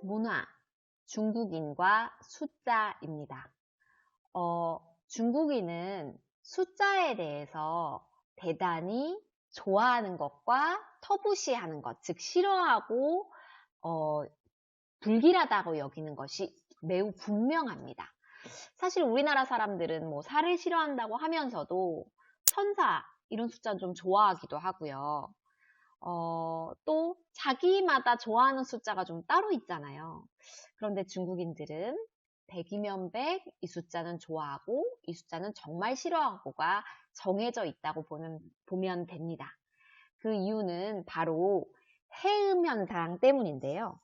문화, 중국인과 숫자입니다. 중국인은 숫자에 대해서 대단히 좋아하는 것과 터부시하는 것, 즉 싫어하고 불길하다고 여기는 것이 매우 분명합니다. 사실 우리나라 사람들은 뭐 4를 싫어한다고 하면서도 천사 이런 숫자는 좀 좋아하기도 하고요. 또 자기마다 좋아하는 숫자가 좀 따로 있잖아요. 그런데 중국인들은 100이면 100, 이 숫자는 좋아하고 이 숫자는 정말 싫어하고가 정해져 있다고 보면 됩니다. 그 이유는 바로 해음 현상 때문인데요.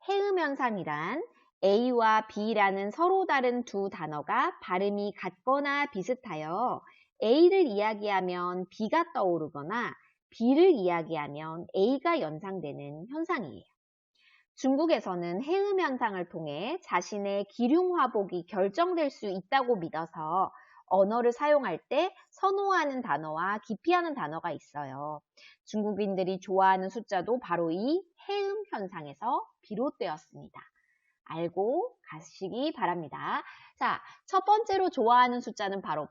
해음 현상이란 A와 B라는 서로 다른 두 단어가 발음이 같거나 비슷하여 A를 이야기하면 B가 떠오르거나 B를 이야기하면 A가 연상되는 현상이에요. 중국에서는 해음 현상을 통해 자신의 기륭화복이 결정될 수 있다고 믿어서 언어를 사용할 때 선호하는 단어와 기피하는 단어가 있어요. 중국인들이 좋아하는 숫자도 바로 이 해음 현상에서 비롯되었습니다. 알고 가시기 바랍니다. 자, 첫 번째로 좋아하는 숫자는 바로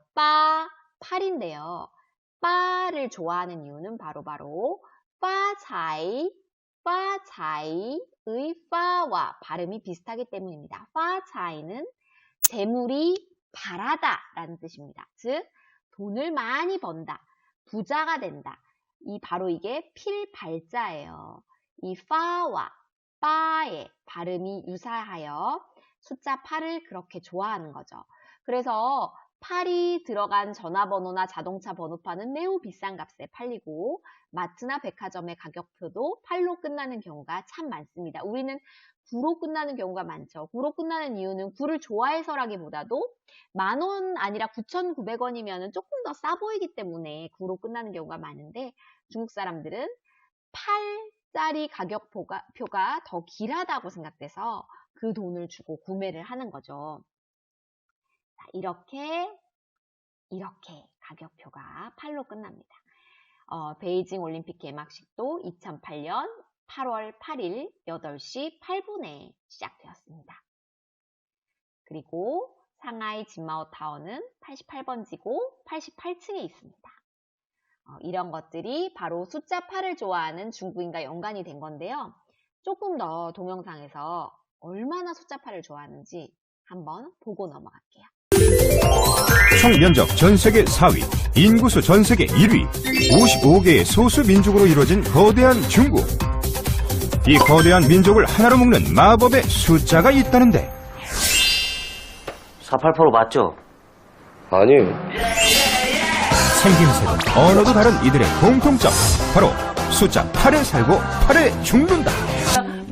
8인데요. 8를 좋아하는 이유는 바로 파차이의 파와 발음이 비슷하기 때문입니다. 파차이는 재물이 바라다 라는 뜻입니다. 즉 돈을 많이 번다, 부자가 된다. 바로 이게 필발자예요. 이 파와 빠의 발음이 유사하여 숫자 8을 그렇게 좋아하는 거죠. 그래서 8이 들어간 전화번호나 자동차 번호판은 매우 비싼 값에 팔리고 마트나 백화점의 가격표도 8로 끝나는 경우가 참 많습니다. 우리는 9로 끝나는 경우가 많죠. 9로 끝나는 이유는 9를 좋아해서라기보다도 10,000원 아니라 9,900원이면 조금 더 싸 보이기 때문에 9로 끝나는 경우가 많은데 중국 사람들은 8짜리 가격표가 더 길하다고 생각돼서 그 돈을 주고 구매를 하는 거죠. 자, 이렇게 가격표가 8로 끝납니다. 베이징 올림픽 개막식도 2008년 8월 8일 8시 8분에 시작되었습니다. 그리고 상하이 진마오 타워는 88번지고 88층에 있습니다. 이런 것들이 바로 숫자 8을 좋아하는 중국인과 연관이 된 건데요. 조금 더 동영상에서 얼마나 숫자 8을 좋아하는지 한번 보고 넘어갈게요. 총면적 전세계 4위, 인구수 전세계 1위, 55개의 소수 민족으로 이루어진 거대한 중국. 이 거대한 민족을 하나로 묶는 마법의 숫자가 있다는데 488 맞죠? 아니에요. 생김새도 언어도 다른 이들의 공통점, 바로 숫자 8에 살고 8에 죽는다.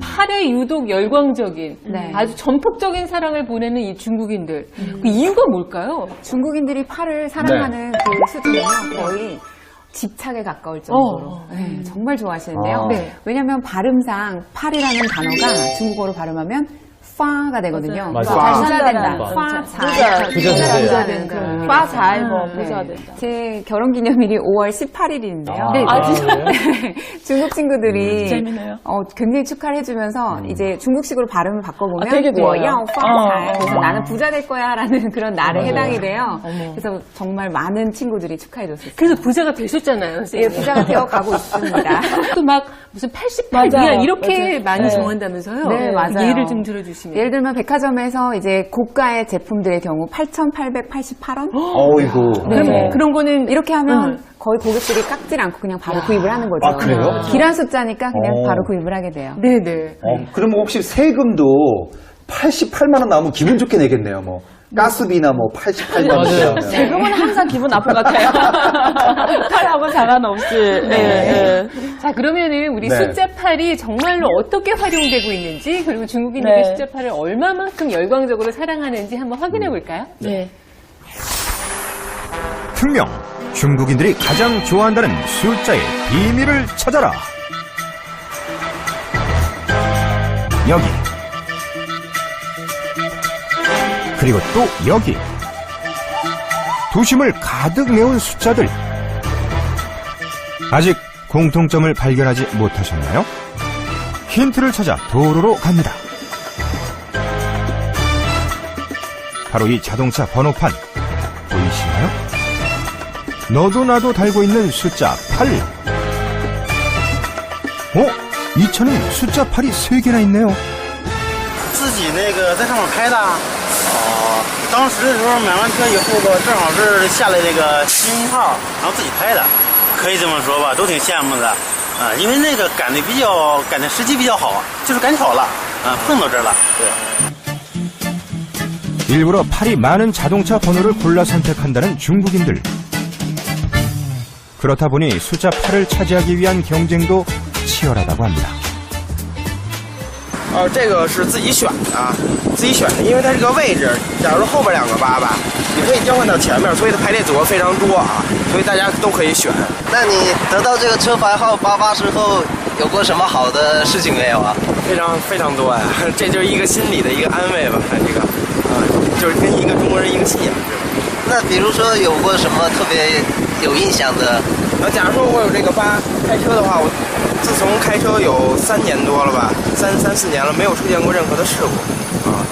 8에 유독 열광적인 아주 전폭적인 사랑을 보내는 이 중국인들. 그 이유가 뭘까요? 중국인들이 8을 사랑하는 그 수준은요, 거의 집착에 가까울 정도로 정말 좋아하시는데요. 왜냐하면 발음상 8이라는 단어가 중국어로 발음하면 파가 되거든요. 부자 된다. 부자 되는 그런 파잘 부자 된다. 제 결혼기념일이 5월 18일인데요. 중국 친구들이 재밌네요. 굉장히 축하를 해주면서 이제 중국식으로 발음을 바꿔보면 되게 좋아요. 그래서 나는 부자 될 거야 라는 그런 날에 해당이 돼요. 그래서 정말 많은 친구들이 축하해줬어요. 그래서 부자가 되셨잖아요. 예, 부자가 되어가고 있습니다. 또 막 무슨 88이야 이렇게 많이 정한다면서요? 네, 맞아요. 예를 좀 들어주시면. 예를 들면 백화점에서 이제 고가의 제품들의 경우 8,888원? 어이구. 네. 그런 거는 이렇게 하면 거의 고객들이 깎질 않고 그냥 바로 구입을 하는 거죠. 아, 그래요? 길한 숫자니까 그냥 바로 구입을 하게 돼요. 네네. 그럼 혹시 세금도 88만 원 나오면 기분 좋게 내겠네요. 뭐 가스비나 뭐 88만 원. 세금은 항상 기분 나쁜 것 같아요. 팔하고 상관없이. 네. 자, 그러면은 우리 숫자 8이 정말로 어떻게 활용되고 있는지, 그리고 중국인들이 숫자 8을 얼마만큼 열광적으로 사랑하는지 한번 확인해 볼까요? 네. 분명 중국인들이 가장 좋아한다는 숫자의 비밀을 찾아라. 여기, 그리고 또 여기, 도심을 가득 메운 숫자들. 아직 공통점을 발견하지 못하셨나요? 힌트를 찾아 도로로 갑니다. 바로 이 자동차 번호판 보이시나요? 너도 나도 달고 있는 숫자 8. 이 차는 숫자 8이 3개나 있네요. 自己那个在上面拍的，当时的时候买完车以后吧，正好是下来那个新号，然后自己拍的，可以这么说吧，都挺羡慕的啊，因为那个赶的时机比较好，就是赶巧了啊，碰到这儿了，对。 일부러 8이 많은 자동차 번호를 골라 선택한다는 중국인들. 그렇다 보니 숫자 8을 차지하기 위한 경쟁도 치열하다고 합니다. 这个是自己选的啊，自己选的，因为它这个位置，假如后边2个8吧，你可以调换到前面，所以它排列组合非常多啊，所以大家都可以选。那你得到这个车牌号88之后，有过什么好的事情没有啊？非常多呀，这就是一个心理的一个安慰吧，这个就是跟一个中国人一个信仰。那比如说有过什么特别有印象的？假如说我有这个8开車的話，我自從開車有3年多了吧，3、4年了，沒有出現過任何的事故啊。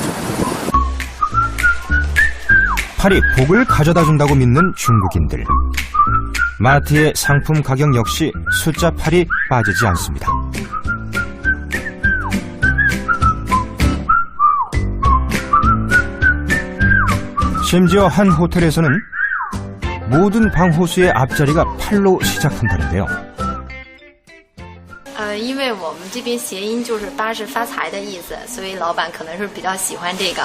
8이 복을 가져다 준다고 믿는 중국인들. 마트의 상품 가격 역시 숫자 8이 빠지지 않습니다. 심지어 한 호텔에서는 모든 방호수의 앞자리가 8로 시작한다는데요. 因为我们这边谐音就是8是发财的意思，所以老板可能是比较喜欢这个。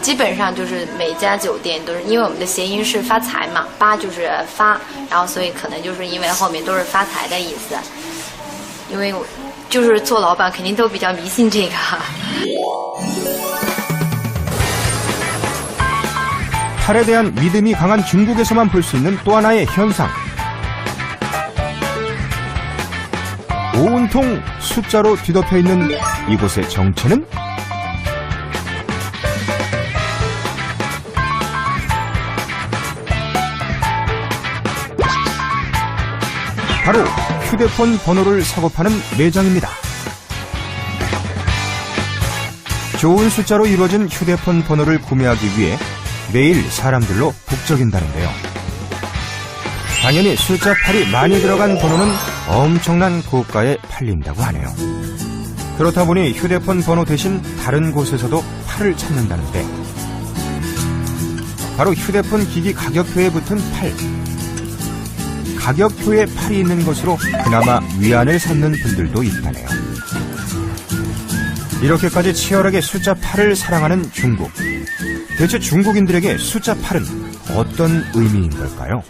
基本上就是每家酒店都是，因为我们的谐音是发财嘛，8就是发，然后所以可能就是因为后面都是发财的意思。因为就是做老板肯定都比较迷信这个。 8에 대한 믿음이 강한 중국에서만 볼 수 있는 또 하나의 현상. 온통 숫자로 뒤덮여 있는 이곳의 정체는? 바로 휴대폰 번호를 사고 파는 매장입니다. 좋은 숫자로 이루어진 휴대폰 번호를 구매하기 위해 매일 사람들로 북적인다는데요. 당연히 숫자 8이 많이 들어간 번호는 엄청난 고가에 팔린다고 하네요. 그렇다 보니 휴대폰 번호 대신 다른 곳에서도 8을 찾는다는데 바로 휴대폰 기기 가격표에 붙은 8. 가격표에 8이 있는 것으로 그나마 위안을 삼는 분들도 있다네요. 이렇게까지 치열하게 숫자 8을 사랑하는 중국. 대체 중국인들에게 숫자 8은 어떤 의미인 걸까요?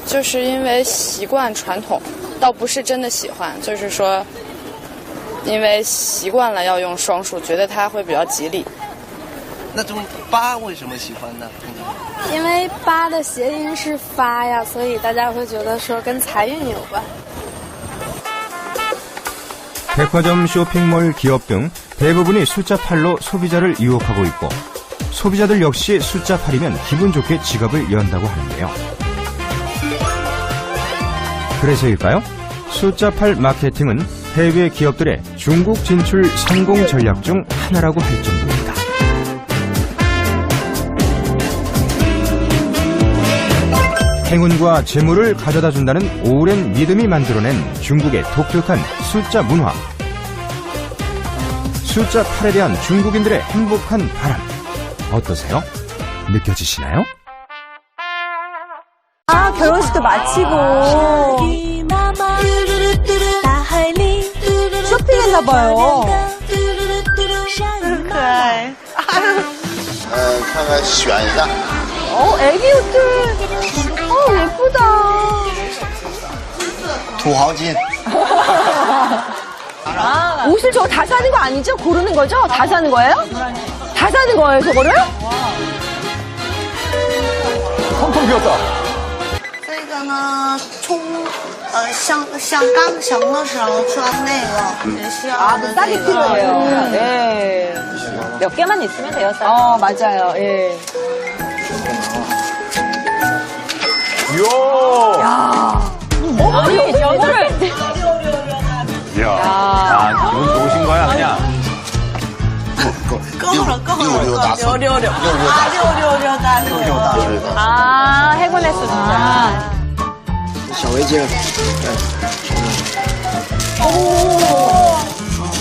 就是因为习惯传统，倒不是真的喜欢，就是说，因为习惯了要用双数，觉得它会比较吉利。那种8为什么喜欢呢？因为8的谐音是发呀，所以大家会觉得说跟财运有关。 백화점, 쇼핑몰, 기업 등 대부분이 숫자 8로 소비자를 유혹하고 있고 소비자들 역시 숫자 8이면 기분 좋게 지갑을 연다고 하는데요. 그래서일까요? 숫자 8 마케팅은 해외 기업들의 중국 진출 성공 전략 중 하나라고 할 정도입니다. 행운과 재물을 가져다 준다는 오랜 믿음이 만들어낸 중국의 독특한 숫자 문화. 숫자 8에 대한 중국인들의 행복한 바람. 어떠세요? 느껴지시나요? 아, 결혼식도 마치고 쇼핑했나봐요. 很可爱。看看选一下。 애기 옷들. 예쁘다. 土豪金。 옷을 저거 다 사는 거 아니죠? 고르는 거죠? 다 사는 거예요? 다 사는 거예요, 저거를? 텅텅 비었다. 这个呢，像钢绳的时候穿那个也需要的싸게 필요해요. 네. 몇 개만 있으면 돼요, 싸게. 맞아요. 예. 이야. 아니, 저거를. 이야. 기분 좋으신 거야, 그냥. 够了，够了，够了。六六六啊，666大顺。 아, 행운의 숫자. 小围巾，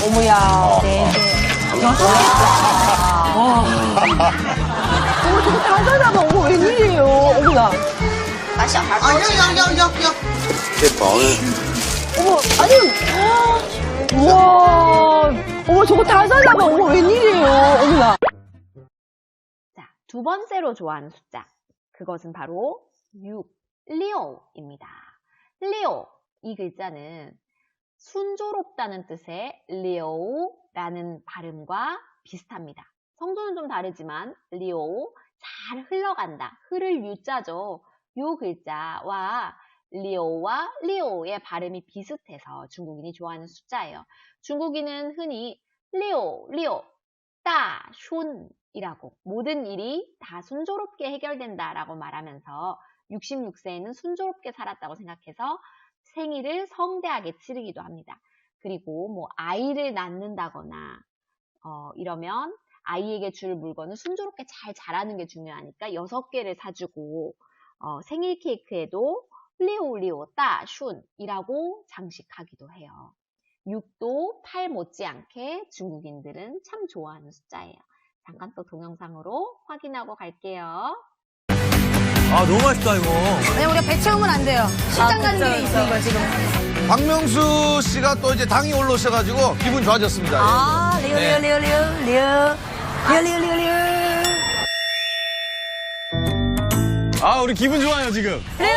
어머야. 네. 어머, 저거 다 사다가 어머, 웬일이에요. 어머나. 把小孩抱起来。要。这薄的。 어머, 아니. 우와. 어머, 저거 다 사다가 어머, 웬일이에요. 어머나. 자, 두 번째로 좋아하는 숫자. 그것은 바로 6, 리오입니다. 리오, 이 글자는 순조롭다는 뜻의 리오라는 발음과 비슷합니다. 성조는 좀 다르지만 리오, 잘 흘러간다. 흐를 유자죠. 요 글자와 리오와 리오의 발음이 비슷해서 중국인이 좋아하는 숫자예요. 중국인은 흔히 리오, 따, 슌이라고 모든 일이 다 순조롭게 해결된다라고 말하면서 66세에는 순조롭게 살았다고 생각해서 생일을 성대하게 치르기도 합니다. 그리고 뭐 아이를 낳는다거나 이러면 아이에게 줄 물건을 순조롭게 잘 자라는 게 중요하니까 6개를 사주고 생일 케이크에도 리오, 따, 슌이라고 장식하기도 해요. 6도 8 못지않게 중국인들은 참 좋아하는 숫자예요. 잠깐 또 동영상으로 확인하고 갈게요. 아, 너무 맛있다, 이거. 네, 우리가 배 채우면 안 돼요. 시장 가는 길에 있으니까 지금. 박명수 씨가 또 이제 당이 올라오셔가지고 기분 좋아졌습니다. 아, 리오. 아, 우리 기분 좋아요, 지금. 리오.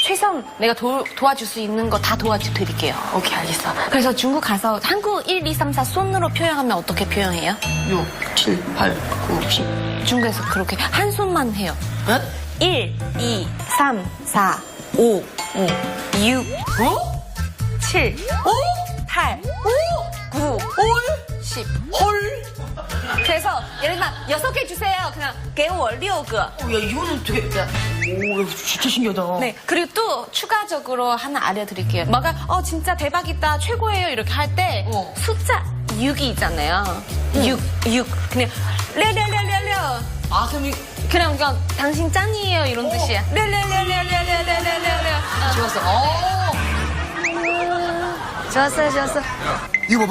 최선 내가 도와줄 수 있는 거 다 도와드릴게요. 오케이, 알겠어. 그래서 중국 가서 한국 1, 2, 3, 4 손으로 표현하면 어떻게 표현해요? 6, 7, 8, 9, 10. 중국에서 그렇게 한 손만 해요. 1, 2, 3, 4, 5, 6, 7, 8, 9, 10. 홀. 그래서 예를 들면 6개 주세요. 그냥 给我6个. 야, 이거는 되게. 오, 진짜 신기하다. 네, 그리고 또 추가적으로 하나 알려드릴게요. 뭐가 진짜 대박이다, 최고예요 이렇게 할 때 숫자 6이 있잖아요. 6. 그냥 려려려려려. 아, 그럼 그냥 당신 짱이에요 이런 뜻이야. 려려려려려려려려려. 좋았어. 좋았어. 이거 봐.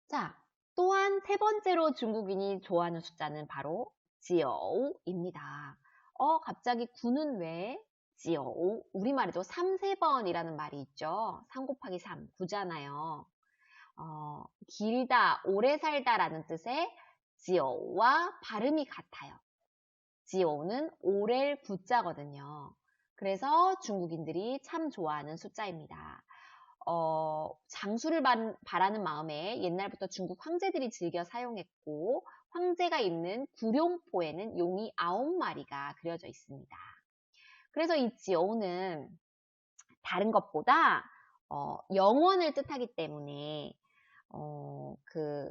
자, 또한 세 번째로 중국인이 좋아하는 숫자는 바로 지오우입니다. 갑자기 9는 왜 지오우? 우리말에도 3, 3번이라는 말이 있죠. 3 곱하기 3, 9잖아요. 길다, 오래 살다라는 뜻의 지오우와 발음이 같아요. 지오우는 오렐 구자거든요. 그래서 중국인들이 참 좋아하는 숫자입니다. 장수를 바라는 마음에 옛날부터 중국 황제들이 즐겨 사용했고 황제가 있는 구룡포에는 용이 9마리가 그려져 있습니다. 그래서 이 지오우는 다른 것보다 영원을 뜻하기 때문에 그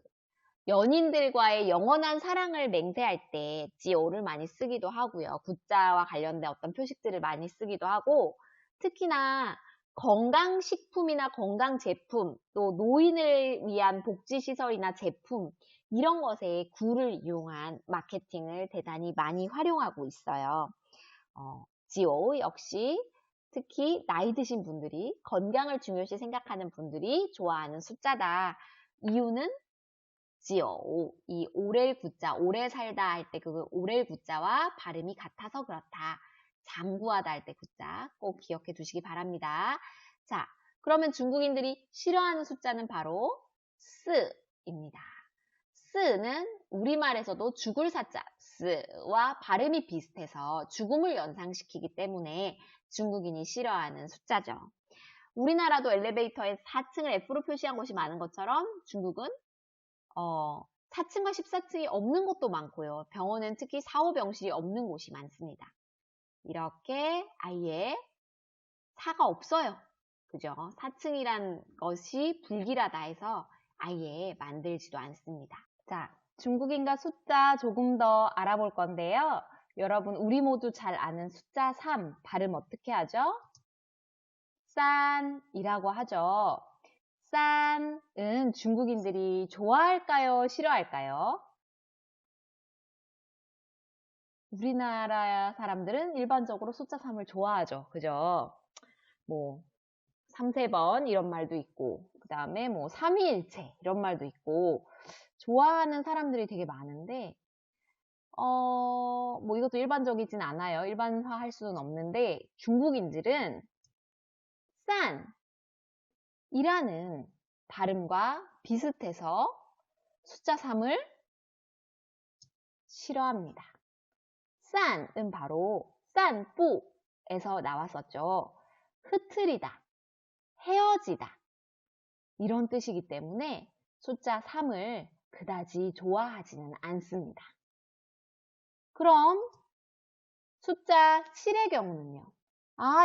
연인들과의 영원한 사랑을 맹세할 때 지오우를 많이 쓰기도 하고요. 구자와 관련된 어떤 표식들을 많이 쓰기도 하고 특히나 건강식품이나 건강제품, 또 노인을 위한 복지시설이나 제품 이런 것에 구를 이용한 마케팅을 대단히 많이 활용하고 있어요. 지오우 역시 특히 나이 드신 분들이 건강을 중요시 생각하는 분들이 좋아하는 숫자다. 이유는 지오우, 이 오렐 구자, 오래 살다 할 때 그 오렐 구자와 발음이 같아서 그렇다. 장구하다 할 때 구자 꼭 기억해 두시기 바랍니다. 자, 그러면 중국인들이 싫어하는 숫자는 바로 스입니다. 스는 우리말에서도 죽을 사자 스와 발음이 비슷해서 죽음을 연상시키기 때문에 중국인이 싫어하는 숫자죠. 우리나라도 엘리베이터에 4층을 F로 표시한 곳이 많은 것처럼 중국은 4층과 14층이 없는 곳도 많고요. 병원은 특히 4, 5병실이 없는 곳이 많습니다. 이렇게 아예 4가 없어요. 그죠? 4층이란 것이 불길하다 해서 아예 만들지도 않습니다. 자, 중국인과 숫자 조금 더 알아볼 건데요. 여러분, 우리 모두 잘 아는 숫자 3, 발음 어떻게 하죠? 싼이라고 하죠. 싼은 중국인들이 좋아할까요? 싫어할까요? 우리나라 사람들은 일반적으로 숫자 3을 좋아하죠. 그죠? 뭐 3, 3번 이런 말도 있고 그 다음에 뭐 삼위일체 이런 말도 있고 좋아하는 사람들이 되게 많은데 뭐 이것도 일반적이진 않아요. 일반화할 수는 없는데 중국인들은 싼이라는 발음과 비슷해서 숫자 3을 싫어합니다. 싼은 바로 싼뿌에서 나왔었죠. 흐트리다, 헤어지다 이런 뜻이기 때문에 숫자 3을 그다지 좋아하지는 않습니다. 그럼 숫자 7의 경우는요.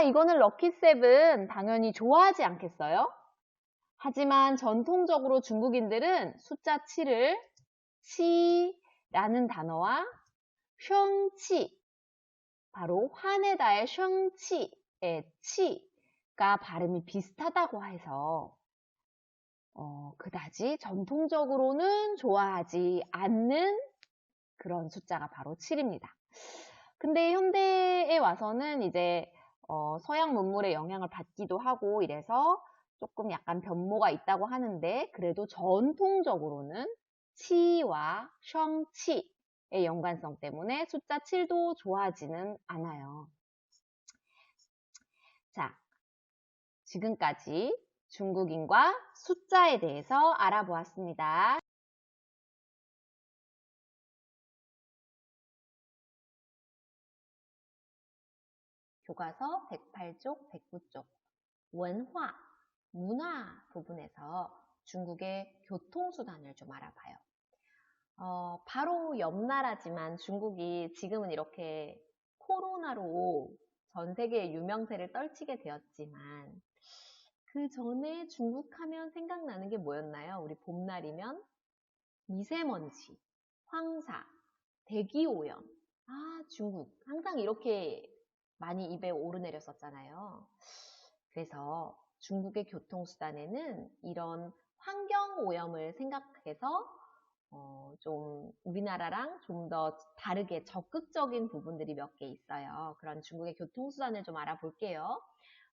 이거는 럭키7 당연히 좋아하지 않겠어요? 하지만 전통적으로 중국인들은 숫자 7을 치라는 단어와 쉥치, 바로 화내다의 쉥치의 치가 발음이 비슷하다고 해서 그다지 전통적으로는 좋아하지 않는 그런 숫자가 바로 7입니다. 근데 현대에 와서는 이제 서양 문물의 영향을 받기도 하고 이래서 조금 약간 변모가 있다고 하는데 그래도 전통적으로는 치와 쉥치의 연관성 때문에 숫자 7도 좋아하지는 않아요. 자, 지금까지 중국인과 숫자에 대해서 알아보았습니다. 교과서 108쪽, 109쪽 원화, 문화 부분에서 중국의 교통수단을 좀 알아봐요. 바로 옆 나라지만 중국이 지금은 이렇게 코로나로 전 세계의 유명세를 떨치게 되었지만 그 전에 중국 하면 생각나는 게 뭐였나요? 우리 봄날이면 미세먼지, 황사, 대기오염. 중국 항상 이렇게 많이 입에 오르내렸었잖아요. 그래서 중국의 교통수단에는 이런 환경오염을 생각해서 좀 우리나라랑 좀 더 다르게 적극적인 부분들이 몇 개 있어요. 그런 중국의 교통수단을 좀 알아볼게요.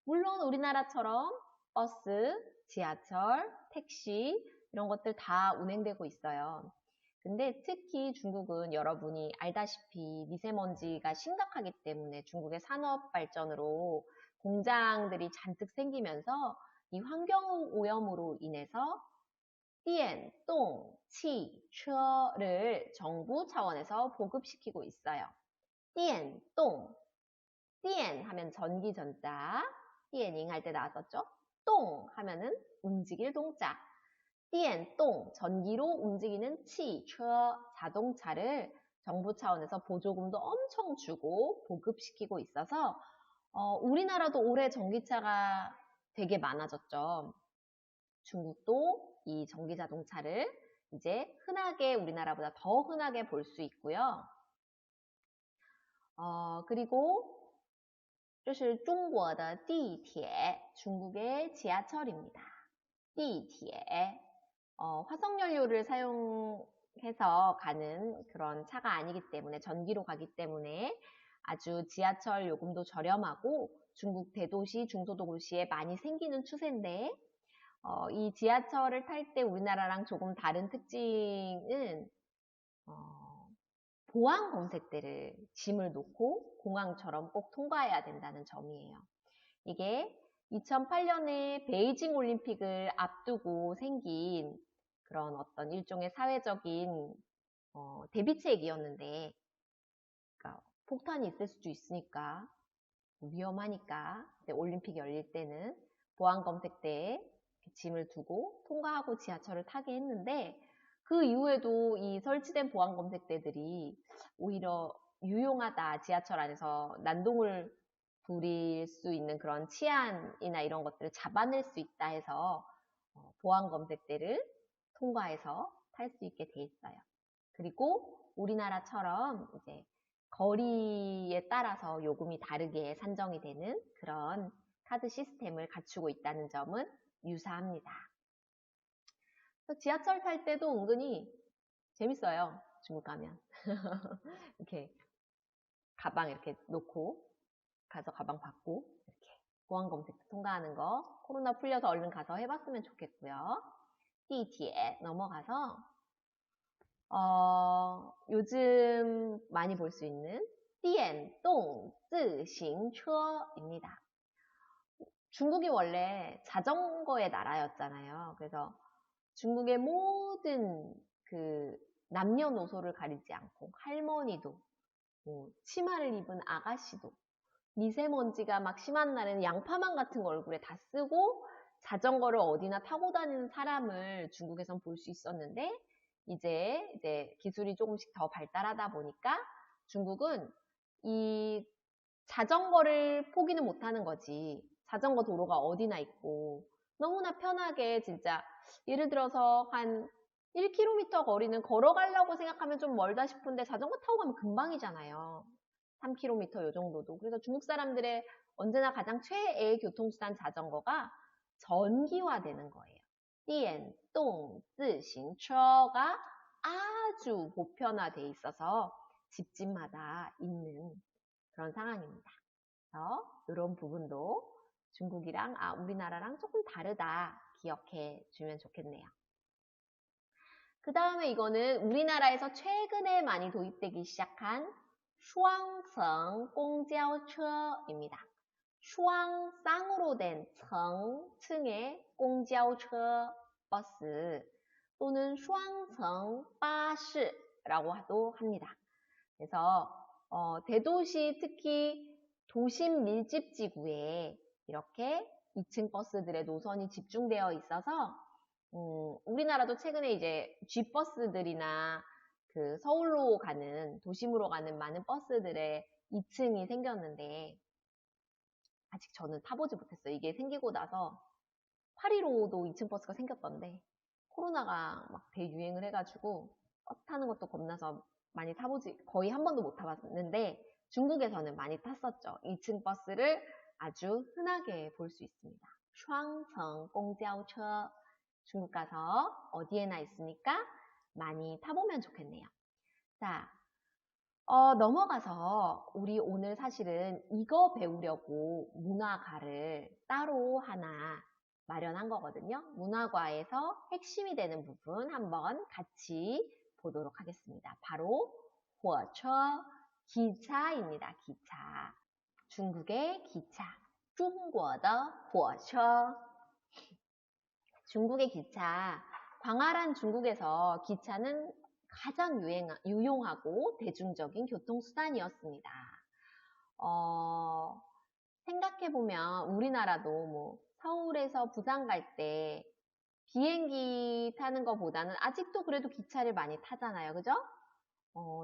물론 우리나라처럼 버스, 지하철, 택시 이런 것들 다 운행되고 있어요. 근데 특히 중국은 여러분이 알다시피 미세먼지가 심각하기 때문에 중국의 산업 발전으로 공장들이 잔뜩 생기면서 이 환경오염으로 인해서 电, 动, 汽, 车를 정부 차원에서 보급시키고 있어요. 电, 动, 电 하면 전기전자, 电잉 할 때 나왔었죠? 动 하면은 움직일 동자. 电动 전기로 움직이는 汽车 자동차를 정부 차원에서 보조금도 엄청 주고 보급시키고 있어서 우리나라도 올해 전기차가 되게 많아졌죠. 중국도 이 전기 자동차를 이제 흔하게 우리나라보다 더 흔하게 볼 수 있고요. 그리고 这是中国的地铁 중국의 지하철입니다. 地铁 화석연료를 사용해서 가는 그런 차가 아니기 때문에 전기로 가기 때문에 아주 지하철 요금도 저렴하고 중국 대도시, 중소도시에 많이 생기는 추세인데 이 지하철을 탈 때 우리나라랑 조금 다른 특징은 보안 검색대를 짐을 놓고 공항처럼 꼭 통과해야 된다는 점이에요. 이게 2008년에 베이징 올림픽을 앞두고 생긴 그런 어떤 일종의 사회적인 대비책이었는데 그러니까 폭탄이 있을 수도 있으니까 위험하니까 올림픽이 열릴 때는 보안 검색대에 짐을 두고 통과하고 지하철을 타게 했는데 그 이후에도 이 설치된 보안 검색대들이 오히려 유용하다. 지하철 안에서 난동을 부릴 수 있는 그런 치안이나 이런 것들을 잡아낼 수 있다 해서 보안 검색대를 통과해서 탈 수 있게 돼 있어요. 그리고 우리나라처럼 이제 거리에 따라서 요금이 다르게 산정이 되는 그런 카드 시스템을 갖추고 있다는 점은 유사합니다. 지하철 탈 때도 은근히 재밌어요. 중국 가면. 이렇게 가방 이렇게 놓고 가서 가방 받고 이렇게 보안 검색 통과하는 거 코로나 풀려서 얼른 가서 해봤으면 좋겠고요.地铁 넘어가서 요즘 많이 볼 수 있는 电动自行车입니다. 중국이 원래 자전거의 나라였잖아요. 그래서 중국의 모든 그 남녀노소를 가리지 않고 할머니도 치마를 입은 아가씨도 미세먼지가 막 심한 날에는 양파망 같은 거 얼굴에 다 쓰고 자전거를 어디나 타고 다니는 사람을 중국에선 볼 수 있었는데 이제 기술이 조금씩 더 발달하다 보니까 중국은 이 자전거를 포기는 못하는 거지. 자전거 도로가 어디나 있고 너무나 편하게 진짜 예를 들어서 한 1km 거리는 걸어가려고 생각하면 좀 멀다 싶은데 자전거 타고 가면 금방이잖아요. 3km 요 정도도. 그래서 중국 사람들의 언제나 가장 최애의 교통수단 자전거가 전기화되는 거예요. 电动自行车가 아주 보편화돼 있어서 집집마다 있는 그런 상황입니다. 그래서 이런 부분도 중국이랑 우리나라랑 조금 다르다 기억해 주면 좋겠네요. 그 다음에 이거는 우리나라에서 최근에 많이 도입되기 시작한 双层公交车입니다. 双 쌍으로 된 층의 公交车 버스 또는 双层巴士라고도 합니다. 그래서 대도시 특히 도심 밀집 지구에 이렇게 2층 버스들의 노선이 집중되어 있어서 우리나라도 최근에 이제 G버스들이나 그 서울로 가는 도심으로 가는 많은 버스들의 2층이 생겼는데 아직 저는 타보지 못했어요. 이게 생기고 나서 815도 2층 버스가 생겼던데 코로나가 막 대유행을 해가지고 버스 타는 것도 겁나서 많이 거의 한 번도 못 타봤는데 중국에서는 많이 탔었죠. 2층 버스를 아주 흔하게 볼 수 있습니다. 双层公交车 중국 가서 어디에나 있으니까 많이 타보면 좋겠네요. 자, 넘어가서 우리 오늘 사실은 이거 배우려고 문화과를 따로 하나 마련한 거거든요. 문화과에서 핵심이 되는 부분 한번 같이 보도록 하겠습니다. 바로 火车, 기차입니다. 기차. 중국의 기차. 中国的火车. 중국의 기차. 광활한 중국에서 기차는 가장 유용하고 대중적인 교통수단이었습니다. 생각해보면 우리나라도 뭐 서울에서 부산 갈 때 비행기 타는 것보다는 아직도 그래도 기차를 많이 타잖아요. 그죠?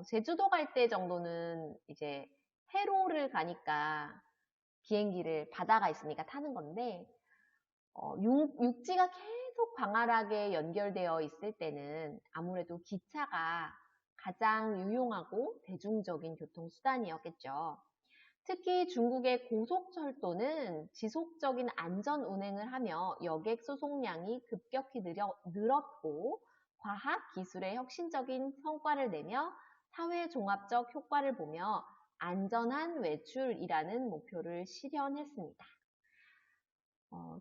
제주도 갈 때 정도는 이제 해로를 가니까 비행기를 바다가 있으니까 타는 건데 육지가 계속 광활하게 연결되어 있을 때는 아무래도 기차가 가장 유용하고 대중적인 교통수단이었겠죠. 특히 중국의 고속철도는 지속적인 안전 운행을 하며 여객 수송량이 급격히 늘었고 과학 기술의 혁신적인 성과를 내며 사회 종합적 효과를 보며 안전한 외출이라는 목표를 실현했습니다.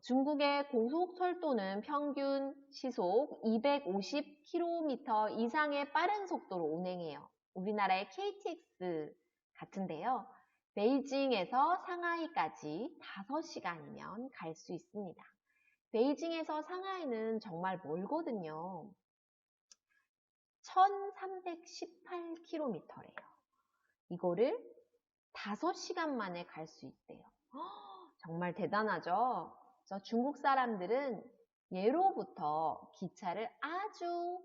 중국의 고속철도는 평균 시속 250km 이상의 빠른 속도로 운행해요. 우리나라의 KTX 같은데요. 베이징에서 상하이까지 5시간이면 갈 수 있습니다. 베이징에서 상하이는 정말 멀거든요. 1318km래요. 이거를 5시간 만에 갈 수 있대요. 정말 대단하죠? 그래서 중국 사람들은 예로부터 기차를 아주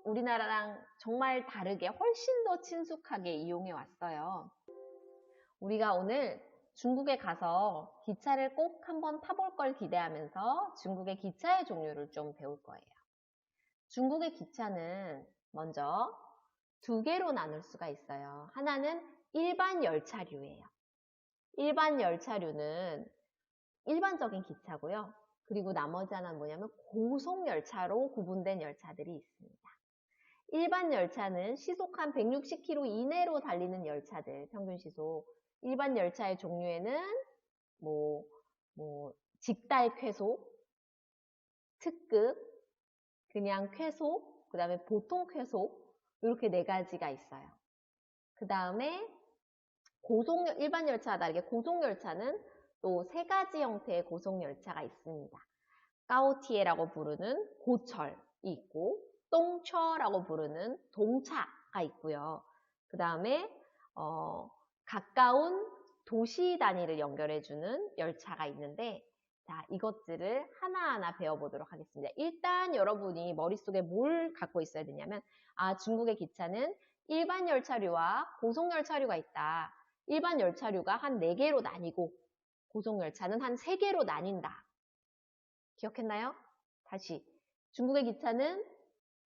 우리나라랑 정말 다르게 훨씬 더 친숙하게 이용해 왔어요. 우리가 오늘 중국에 가서 기차를 꼭 한번 타볼 걸 기대하면서 중국의 기차의 종류를 좀 배울 거예요. 중국의 기차는 먼저 2개로 나눌 수가 있어요. 하나는 일반 열차류예요. 일반 열차류는 일반적인 기차고요. 그리고 나머지 하나는 뭐냐면 고속열차로 구분된 열차들이 있습니다. 일반 열차는 시속 한 160km 이내로 달리는 열차들, 평균 시속. 일반 열차의 종류에는 직달 쾌속, 특급, 그냥 쾌속, 그 다음에 보통 쾌속, 이렇게 4가지가 있어요. 그 다음에 일반 열차와 다르게 고속열차는 또 3가지 형태의 고속열차가 있습니다. 까오티에라고 부르는 고철이 있고, 똥처라고 부르는 동차가 있고요. 그 다음에 가까운 도시 단위를 연결해주는 열차가 있는데, 자, 이것들을 하나하나 배워보도록 하겠습니다. 일단 여러분이 머릿속에 뭘 갖고 있어야 되냐면, 중국의 기차는 일반 열차류와 고속열차류가 있다. 일반 열차류가 한 4개로 나뉘고 고속열차는 한 3개로 나뉜다. 기억했나요? 다시. 중국의 기차는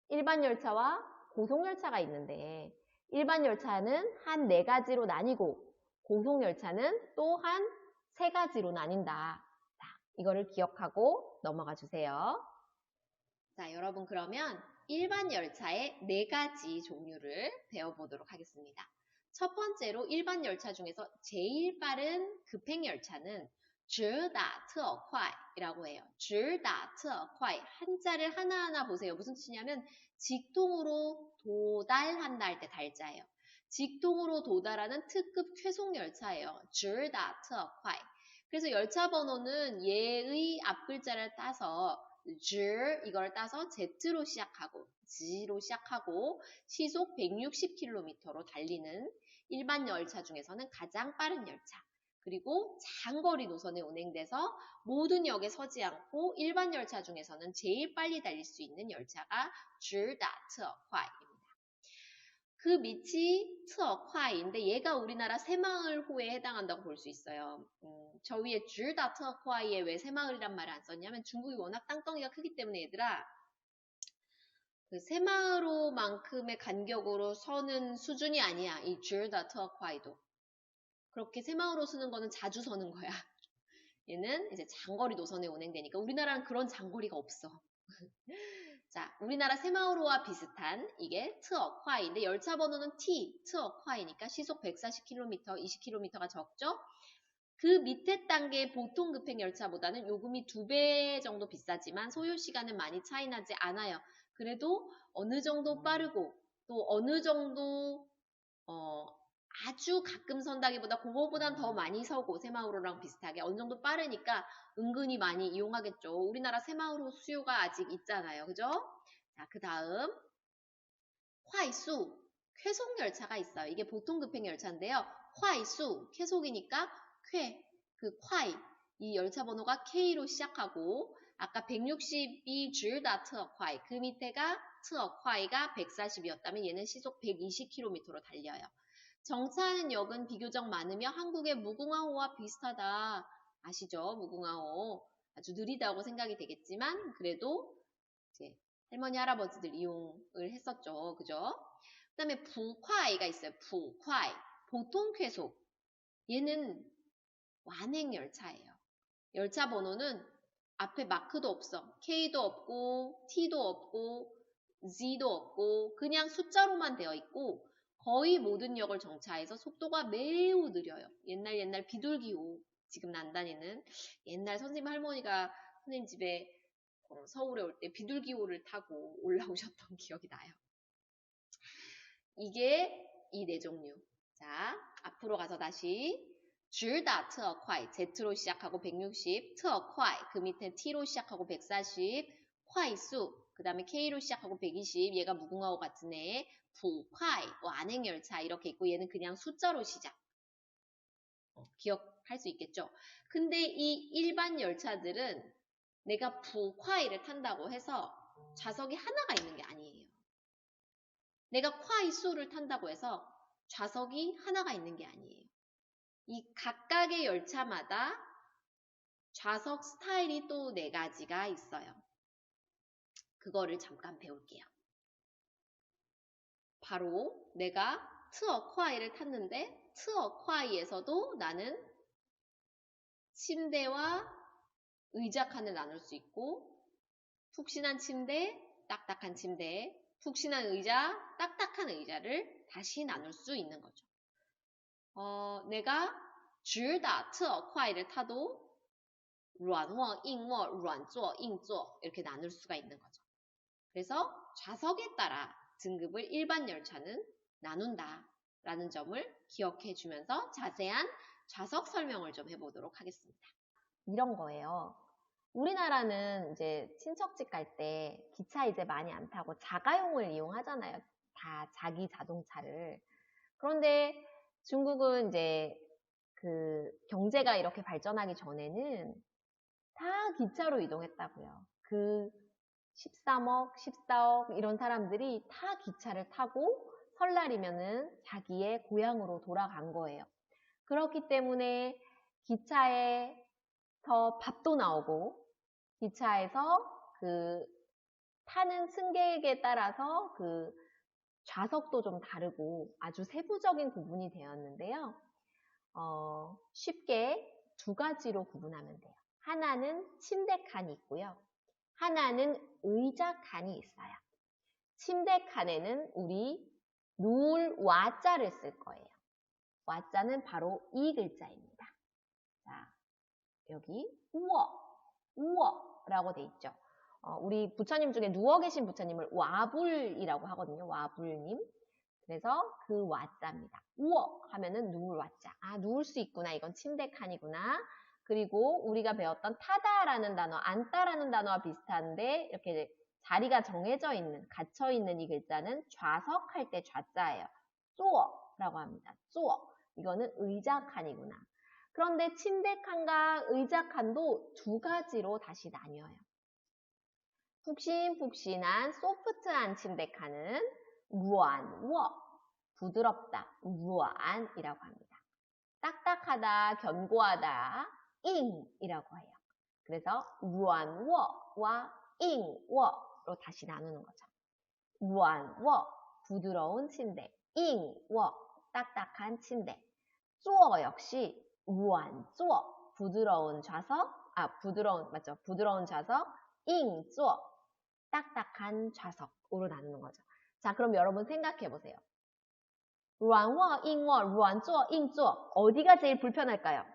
일반 열차와 고속열차가 있는데 일반 열차는 한 4가지로 나뉘고 고속열차는 또 한 3가지로 나뉜다. 자, 이거를 기억하고 넘어가 주세요. 자, 여러분 그러면 일반 열차의 4가지 종류를 배워보도록 하겠습니다. 첫 번째로 일반 열차 중에서 제일 빠른 급행열차는 直达特快이라고 해요. 直达特快. 한자를 하나하나 보세요. 무슨 뜻이냐면 직통으로 도달한다 할 때 달자예요. 직통으로 도달하는 특급 쾌속열차예요. 直达特快. 그래서 열차 번호는 얘의 앞글자를 따서 이걸 따서 Z로 시작하고 G로 시작하고 시속 160km로 달리는 일반 열차 중에서는 가장 빠른 열차. 그리고 장거리 노선에 운행돼서 모든 역에 서지 않고 일반 열차 중에서는 제일 빨리 달릴 수 있는 열차가 直达特快입니다. 그 밑이 特快인데 얘가 우리나라 새마을호에 해당한다고 볼 수 있어요. 저 위에 直达特快에 왜 새마을이란 말을 안 썼냐면 중국이 워낙 땅덩이가 크기 때문에 얘들아 그 새마을호만큼의 간격으로 서는 수준이 아니야. 이 直达特快도. 그렇게 새마을호 쓰는 거는 자주 서는 거야. 얘는 이제 장거리 노선에 운행되니까 우리나라는 그런 장거리가 없어. 자, 우리나라 새마을호와 비슷한 이게 特快인데 열차 번호는 T, 特快이니까 시속 140km, 20km가 적죠? 그 밑에 단계의 보통 급행 열차보다는 요금이 2배 정도 비싸지만 소요 시간은 많이 차이 나지 않아요. 그래도 어느 정도 빠르고 또 어느 정도 아주 가끔 선다기보다 그거보단 더 많이 서고 새마을호랑 비슷하게 어느 정도 빠르니까 은근히 많이 이용하겠죠. 우리나라 새마을호 수요가 아직 있잖아요. 그죠? 자, 그 다음 화이수 쾌속열차가 있어요. 이게 보통 급행 열차인데요. 화이수 쾌속이니까 그 화이 이 열차 번호가 K로 시작하고 아까 160이 直达特快그 밑에가 特快가 140이었다면 얘는 시속 120km로 달려요. 정차하는 역은 비교적 많으며 한국의 무궁화호와 비슷하다. 아시죠? 무궁화호. 아주 느리다고 생각이 되겠지만 그래도 이제 할머니 할아버지들 이용을 했었죠. 그죠? 그 다음에 부콰이가 있어요. 부콰이. 보통 쾌속. 얘는 완행열차예요. 열차 번호는 앞에 마크도 없어. K도 없고 T도 없고 Z도 없고 그냥 숫자로만 되어 있고 거의 모든 역을 정차해서 속도가 매우 느려요. 옛날 비둘기호 지금 안 다니는 옛날 선생님 할머니가 선생님 집에 서울에 올 때 비둘기호를 타고 올라오셨던 기억이 나요. 이게 이 4종류. 자, 앞으로 가서 다시 直达特快 Z로 시작하고 160, 特快 그 밑에 T로 시작하고 140, 快速 그 다음에 K로 시작하고 120 얘가 무궁화호 같은 애, 부콰이 완행열차 이렇게 있고 얘는 그냥 숫자로 시작. 기억할 수 있겠죠? 근데 이 일반 열차들은 내가 부콰이를 탄다고 해서 좌석이 하나가 있는 게 아니에요. 내가 콰이수를 탄다고 해서 좌석이 하나가 있는 게 아니에요. 이 각각의 열차마다 좌석 스타일이 또 4가지가 있어요. 그거를 잠깐 배울게요. 바로 내가 特快를 탔는데 特快에서도 나는 침대와 의자 칸을 나눌 수 있고, 푹신한 침대, 딱딱한 침대, 푹신한 의자, 딱딱한 의자를 다시 나눌 수 있는 거죠. 내가 直打侧快를 타도 软卧, 硬卧, 软坐, 硬坐 이렇게 나눌 수가 있는 거죠. 그래서 좌석에 따라 등급을 일반 열차는 나눈다 라는 점을 기억해 주면서 자세한 좌석 설명을 좀 해보도록 하겠습니다. 이런 거예요. 우리나라는 이제 친척집 갈 때 기차 이제 많이 안 타고 자가용을 이용하잖아요. 다 자기 자동차를. 그런데 중국은 이제 그 경제가 이렇게 발전하기 전에는 다 기차로 이동했다고요. 그 13억, 14억 이런 사람들이 다 기차를 타고 설날이면은 자기의 고향으로 돌아간 거예요. 그렇기 때문에 기차에서 밥도 나오고 기차에서 그 타는 승객에 따라서 그 좌석도 좀 다르고 아주 세부적인 구분이 되었는데요. 쉽게 두 가지로 구분하면 돼요. 하나는 침대 칸이 있고요. 하나는 의자 칸이 있어요. 침대 칸에는 우리 누울 와자를 쓸 거예요. 와자는 바로 이 글자입니다. 자, 여기 우어라고 돼 있죠. 우리 부처님 중에 누워 계신 부처님을 와불이라고 하거든요. 와불님. 그래서 그 와자입니다. 우어 하면은 누울 와자. 아, 누울 수 있구나. 이건 침대 칸이구나. 그리고 우리가 배웠던 타다라는 단어, 앉다라는 단어와 비슷한데 이렇게 자리가 정해져 있는, 갇혀 있는 이 글자는 좌석 할 때 좌자예요. 쪼어라고 합니다. 쪼어. 이거는 의자 칸이구나. 그런데 침대 칸과 의자 칸도 두 가지로 다시 나뉘어요. 푹신푹신한 소프트한 침대 칸은 루안워, 부드럽다, 루안이라고 합니다. 딱딱하다, 견고하다, 잉이라고 해요. 그래서 루안워와 잉워로 다시 나누는 거죠. 루안워, 부드러운 침대, 잉워, 딱딱한 침대. 쪼어 역시 루안쪼, 부드러운 좌석, 부드러운 좌석, 잉쪼, 딱딱한 좌석으로 나누는 거죠. 자, 그럼 여러분 생각해 보세요. 루안워, 잉워, 루안쪼, 잉쪼 어디가 제일 불편할까요?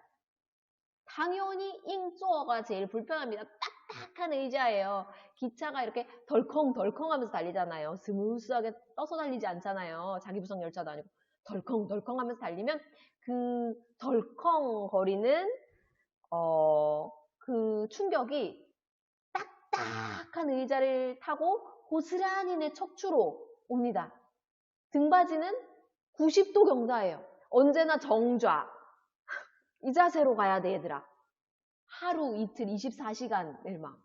당연히 잉쪼가 제일 불편합니다. 딱딱한 의자예요. 기차가 이렇게 덜컹덜컹 하면서 달리잖아요. 스무스하게 떠서 달리지 않잖아요. 자기부석 열차도 아니고 덜컹덜컹 하면서 달리면 그 덜컹 거리는 그 충격이 딱딱한 의자를 타고 고스란히 내 척추로 옵니다. 등받이는 90도 경사예요. 언제나 정좌. 이 자세로 가야 돼, 얘들아. 하루, 이틀, 24시간 일망.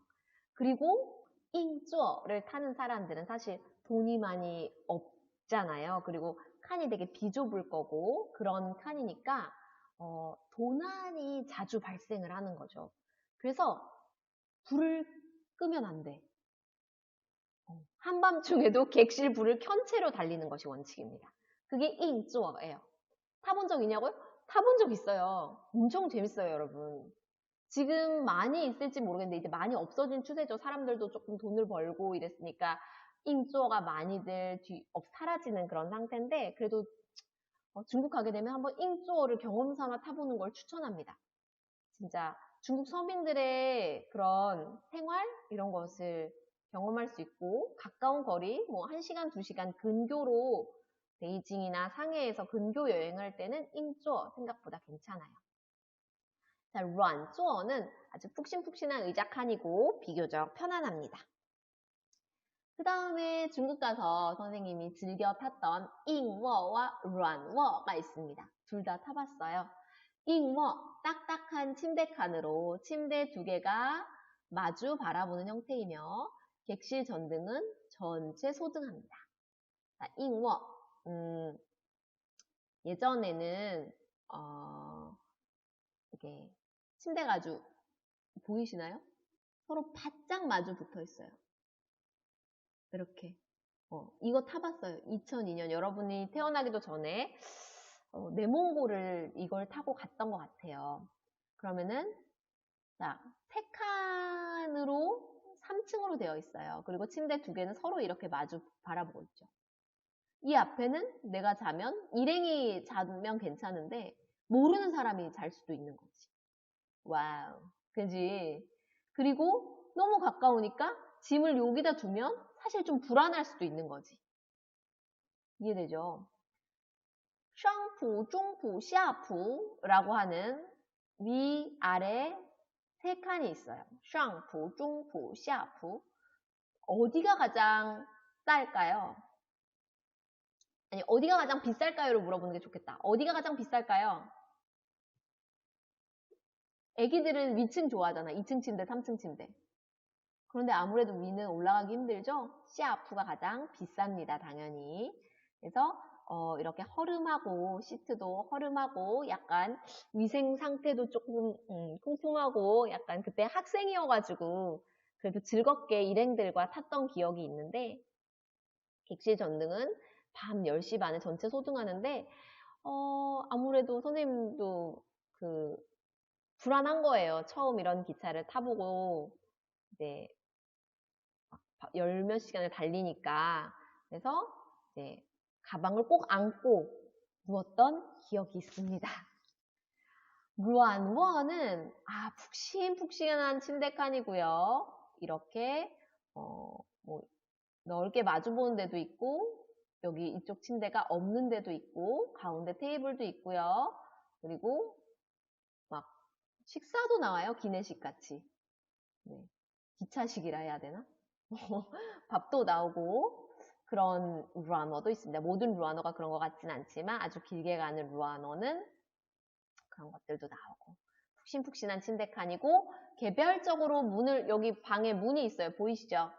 그리고 잉쪼를 타는 사람들은 사실 돈이 많이 없잖아요. 그리고 칸이 되게 비좁을 거고 그런 칸이니까 도난이 자주 발생을 하는 거죠. 그래서 불을 끄면 안 돼. 한밤중에도 객실 불을 켠 채로 달리는 것이 원칙입니다. 그게 잉쪼예요. 타본 적 있냐고요? 타본 적 있어요. 엄청 재밌어요, 여러분. 지금 많이 있을지 모르겠는데 이제 많이 없어진 추세죠. 사람들도 조금 돈을 벌고 이랬으니까 잉쪼가 많이들 사라지는 그런 상태인데 그래도 중국 가게 되면 한번 잉쪼를 경험 삼아 타보는 걸 추천합니다. 진짜 중국 서민들의 그런 생활 이런 것을 경험할 수 있고 가까운 거리 뭐 1시간, 2시간 근교로 베이징이나 상해에서 근교 여행할 때는 잉쪼 생각보다 괜찮아요. 자, 루안쪼는 아주 푹신푹신한 의자 칸이고 비교적 편안합니다. 그 다음에 중국 가서 선생님이 즐겨 탔던 잉워와 루안워가 있습니다. 둘 다 타봤어요. 잉워, 딱딱한 침대 칸으로 침대 두 개가 마주 바라보는 형태이며 객실 전등은 전체 소등합니다. 자, 잉워. 예전에는 이렇게 침대가 아주 보이시나요? 서로 바짝 마주 붙어 있어요. 이렇게 이거 타봤어요. 2002년 여러분이 태어나기도 전에 내몽고를 이걸 타고 갔던 것 같아요. 그러면은 자, 3칸으로 3층으로 되어 있어요. 그리고 침대 2개는 서로 이렇게 마주 바라보고 있죠. 이 앞에는 내가 자면 일행이 자면 괜찮은데 모르는 사람이 잘 수도 있는 거지. 와우. 그지? 그리고 너무 가까우니까 짐을 여기다 두면 사실 좀 불안할 수도 있는 거지. 이해되죠? 상부, 중부, 샤부라고 하는 위, 아래 3칸이 있어요. 상부, 중부, 샤부. 어디가 가장 쌀까요? 아니, 어디가 가장 비쌀까요를 물어보는 게 좋겠다. 어디가 가장 비쌀까요? 애기들은 위층 좋아하잖아. 2층 침대, 3층 침대. 그런데 아무래도 위는 올라가기 힘들죠? 시아프가 가장 비쌉니다, 당연히. 그래서 이렇게 허름하고 시트도 허름하고 약간 위생 상태도 조금 쿵퉁하고 약간 그때 학생이어가지고 그래도 즐겁게 일행들과 탔던 기억이 있는데 객실 전등은 밤 10시 반에 전체 소등하는데 아무래도 선생님도 불안한 거예요. 처음 이런 기차를 타보고 이제 열 몇 시간을 달리니까. 그래서 이제 가방을 꼭 안고 누웠던 기억이 있습니다. 루안워는 푹신푹신한 침대칸이고요. 이렇게 뭐 넓게 마주보는 데도 있고 여기 이쪽 침대가 없는 데도 있고 가운데 테이블도 있고요. 그리고 막 식사도 나와요. 기내식 같이. 네. 기차식이라 해야 되나? 밥도 나오고 그런 루아너도 있습니다. 모든 루아너가 그런 것 같진 않지만 아주 길게 가는 루아너는 그런 것들도 나오고 푹신푹신한 침대칸이고 개별적으로 문을 여기 방에 문이 있어요. 보이시죠?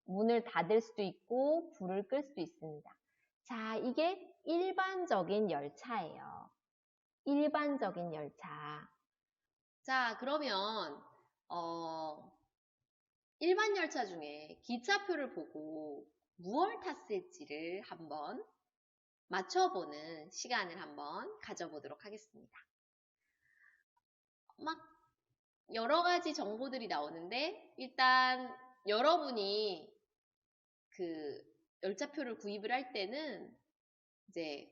문을 닫을 수도 있고 불을 끌 수도 있습니다. 자, 이게 일반적인 열차예요. 일반적인 열차. 자, 그러면 일반 열차 중에 기차표를 보고 무얼 탔을지를 한번 맞춰보는 시간을 한번 가져보도록 하겠습니다. 막 여러 가지 정보들이 나오는데 일단 여러분이 그 열차표를 구입을 할 때는 이제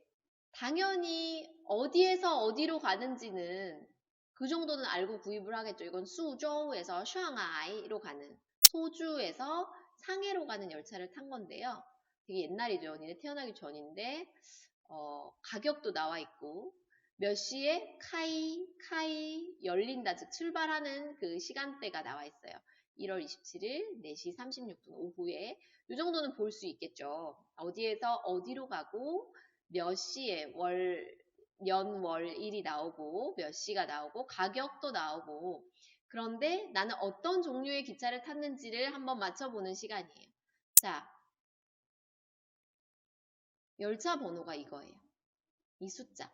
당연히 어디에서 어디로 가는지는 그 정도는 알고 구입을 하겠죠. 이건 수저우에서 샹하이로 가는, 소주에서 상해로 가는 열차를 탄 건데요. 되게 옛날이죠. 니네 태어나기 전인데 가격도 나와 있고 몇 시에 카이 열린다, 즉 출발하는 그 시간대가 나와 있어요. 1월 27일 4시 36분 오후에 이 정도는 볼 수 있겠죠. 어디에서 어디로 가고 몇 시에 연월일이 나오고 몇 시가 나오고 가격도 나오고. 그런데 나는 어떤 종류의 기차를 탔는지를 한번 맞춰보는 시간이에요. 자, 열차 번호가 이거예요. 이 숫자.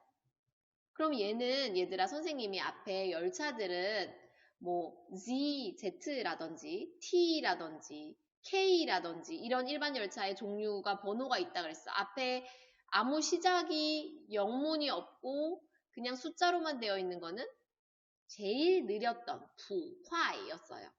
그럼 얘들아 선생님이 앞에 열차들은 뭐 Z라든지 T라든지 K라든지 이런 일반 열차의 종류가 번호가 있다 그랬어. 앞에 아무 시작이 영문이 없고 그냥 숫자로만 되어 있는 거는 제일 느렸던 부콰이였어요.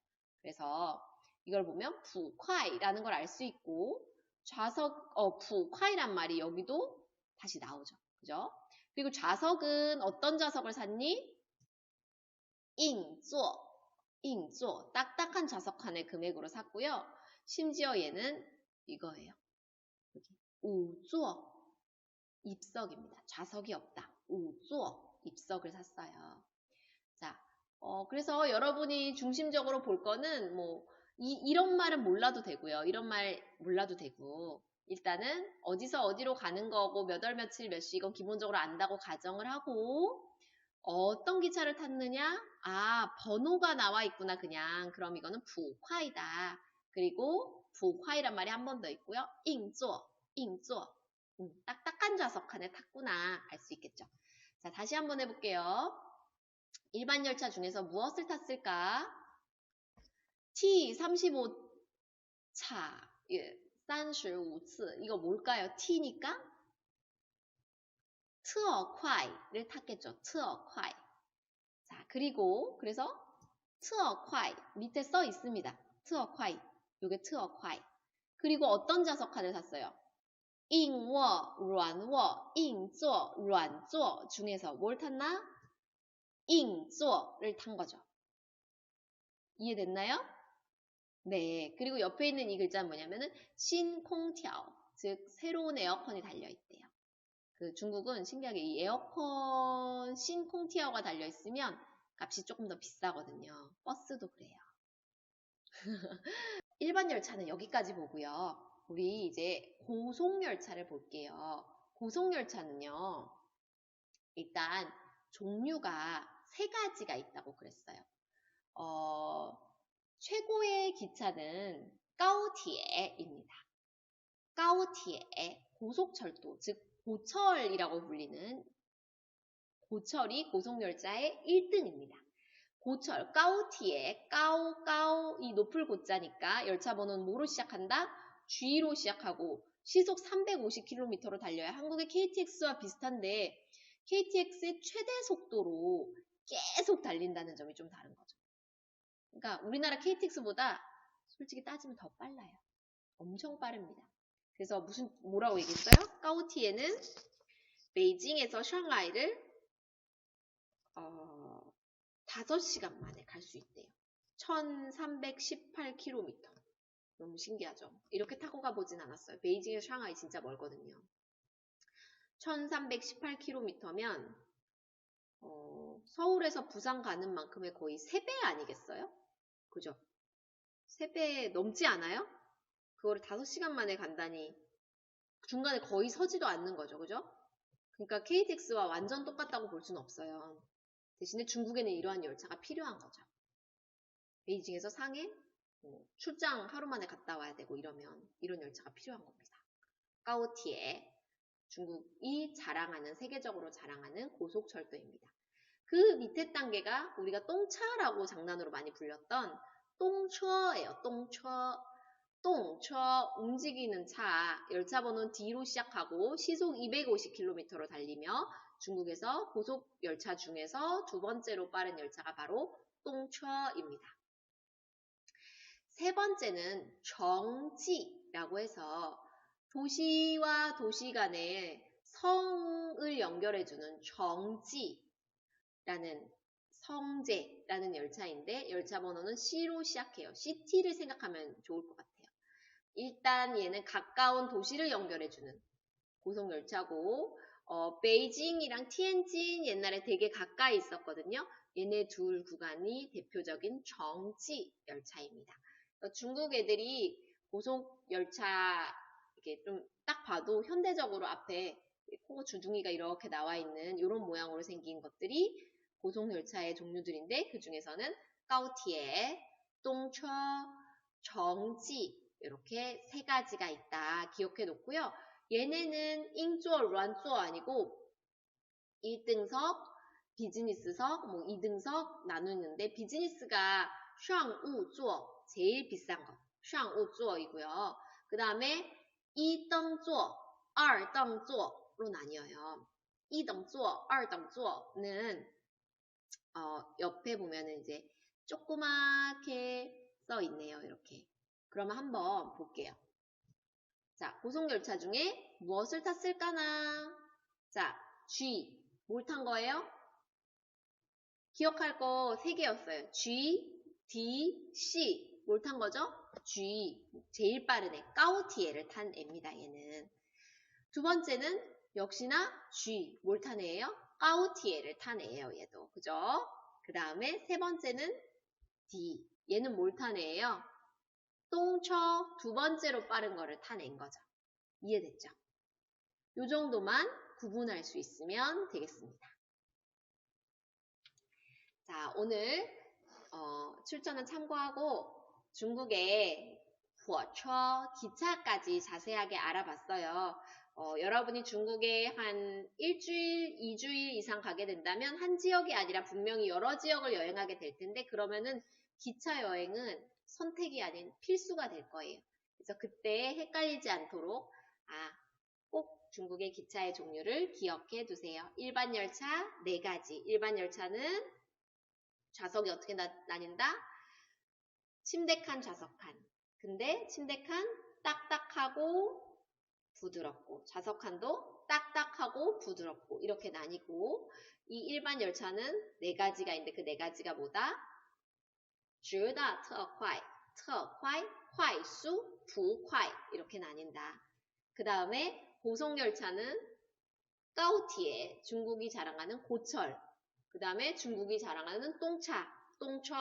그래서 이걸 보면 부콰이라는 걸 알 수 있고 좌석 부콰이란 말이 여기도 다시 나오죠. 그죠? 그리고 좌석은 어떤 좌석을 샀니? 잉조 딱딱한 좌석 칸의 금액으로 샀고요. 심지어 얘는 이거예요. 우조 입석입니다. 좌석이 없다. 우조 입석을 샀어요. 자, 그래서 여러분이 중심적으로 볼 거는 뭐 이런 말은 몰라도 되고요. 이런 말 몰라도 되고 일단은 어디서 어디로 가는 거고 몇 월 며칠 몇 시 이건 기본적으로 안다고 가정을 하고 어떤 기차를 탔느냐? 번호가 나와 있구나 그냥. 그럼 이거는 부콰이다. 그리고 부콰이란 말이 한 번 더 있고요. 잉조 딱딱한 좌석 칸에 탔구나 알 수 있겠죠. 자, 다시 한번 해볼게요. 일반 열차 중에서 무엇을 탔을까? T35차 35次이거 뭘까요? T니까 트어콰이를 탔겠죠. 트어콰이. 자, 그래서 트어콰이 밑에 써 있습니다. 트어콰이 요게 트어콰이. 그리고 어떤 좌석칸을 샀어요? 잉워, 란워, 잉조, 란조 중에서 뭘 탔나? 잉조를 탄 거죠. 이해됐나요? 네. 그리고 옆에 있는 이 글자는 뭐냐면은 신콩티아오, 즉 새로운 에어컨이 달려있대요. 그 중국은 신기하게 이 에어컨 신콩티아오가 달려있으면 값이 조금 더 비싸거든요. 버스도 그래요. 일반 열차는 여기까지 보고요. 우리 이제 고속열차를 볼게요. 고속열차는요. 일단 종류가 3가지가 있다고 그랬어요. 최고의 기차는 까오티에입니다. 까오티에, 고속철도, 즉 고철이라고 불리는 고철이 고속열차의 1등입니다. 고철, 까오티에, 까오, 이 높을 고자니까 열차 번호는 뭐로 시작한다? G로 시작하고 시속 350km로 달려요. 한국의 KTX와 비슷한데 KTX의 최대 속도로 계속 달린다는 점이 좀 다른 거죠. 그러니까 우리나라 KTX보다 솔직히 따지면 더 빨라요. 엄청 빠릅니다. 그래서 뭐라고 얘기했어요? 까오티에는 베이징에서 샹하이를 5시간 만에 갈 수 있대요. 1318km. 너무 신기하죠? 이렇게 타고 가보진 않았어요. 베이징에서 샹하이 진짜 멀거든요. 1318km면 서울에서 부산 가는 만큼의 거의 3배 아니겠어요? 그죠? 3배 넘지 않아요? 그거를 5시간 만에 간다니 중간에 거의 서지도 않는 거죠. 그죠? 그러니까 KTX와 완전 똑같다고 볼 수는 없어요. 대신에 중국에는 이러한 열차가 필요한 거죠. 베이징에서 상해 출장 하루 만에 갔다 와야 되고 이러면 이런 열차가 필요한 겁니다. 까오티에 중국이 자랑하는 세계적으로 자랑하는 고속철도입니다. 그 밑에 단계가 우리가 똥차라고 장난으로 많이 불렸던 똥처예요. 똥처 움직이는 차 열차 번호는 D로 시작하고 시속 250km로 달리며 중국에서 고속 열차 중에서 2번째로 빠른 열차가 바로 똥처입니다. 3번째는 정지라고 해서 도시와 도시 간의 성을 연결해주는 정지라는 성제라는 열차인데 열차 번호는 C로 시작해요. 시티를 생각하면 좋을 것 같아요. 일단 얘는 가까운 도시를 연결해주는 고속열차고 베이징이랑 티엔진 옛날에 되게 가까이 있었거든요. 얘네 둘 구간이 대표적인 정지 열차입니다. 중국 애들이 고속열차 이렇게 좀 딱 봐도 현대적으로 앞에 코 주둥이가 이렇게 나와 있는 이런 모양으로 생긴 것들이 고속열차의 종류들인데 그 중에서는 까오티에, 똥처, 정지 이렇게 3가지가 있다. 기억해 놓고요. 얘네는 잉조어, 란조어 아니고 1등석, 비즈니스석, 2등석 나누는데 비즈니스가 샹우조어 제일 비싼 거 샹우조어이고요. 그 다음에 2등조어, 2등조어로 나뉘어요. 2등조어, 2등조어는 옆에 보면은 이제 조그맣게 써 있네요. 이렇게. 그러면 한번 볼게요. 자, 고속열차 중에 무엇을 탔을까나? 자, G. 뭘 탄 거예요? 기억할 거 3개였어요. G, D, C. 뭘 탄 거죠? G. 제일 빠른 애. 까오티에를 탄 애입니다. 얘는. 2번째는 역시나 G. 뭘 탄 애예요? 까오티에를 탄 애예요. 얘도. 그죠? 그 다음에 3번째는 D. 얘는 뭘 탄 애예요? 똥처 2번째로 빠른 거를 타낸 거죠. 이해됐죠? 요 정도만 구분할 수 있으면 되겠습니다. 자, 오늘 출전은 참고하고 중국의火车, 기차까지 자세하게 알아봤어요. 여러분이 중국에 한 1주일, 2주일 이상 가게 된다면 한 지역이 아니라 분명히 여러 지역을 여행하게 될 텐데 그러면은 기차 여행은 선택이 아닌 필수가 될 거예요. 그래서 그때 헷갈리지 않도록 꼭 중국의 기차의 종류를 기억해 두세요. 일반 열차 4가지. 일반 열차는 좌석이 어떻게 나뉜다? 침대칸, 좌석칸. 근데 침대칸 딱딱하고 부드럽고 좌석칸도 딱딱하고 부드럽고 이렇게 나뉘고 이 일반 열차는 4가지가 있는데 그 4가지가 뭐다? 直的特快, 特快, 快速, 不快 이렇게 나뉜다. 그 다음에 고속열차는 高铁, 중국이 자랑하는 고철. 그 다음에 중국이 자랑하는 똥차, 똥처,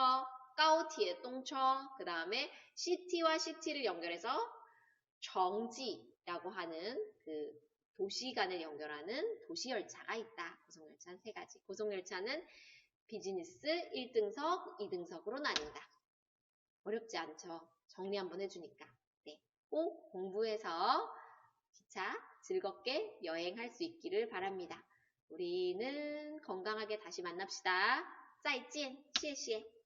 高铁, 똥처. 그 다음에 시티와 시티를 연결해서 정지라고 하는 그 도시 간을 연결하는 도시열차가 있다. 고속열차는 3가지. 고속열차는 비즈니스 1등석, 2등석으로 나뉜다. 어렵지 않죠? 정리 한번 해주니까. 네, 꼭 공부해서 기차 즐겁게 여행할 수 있기를 바랍니다. 우리는 건강하게 다시 만납시다. 再见, 谢谢.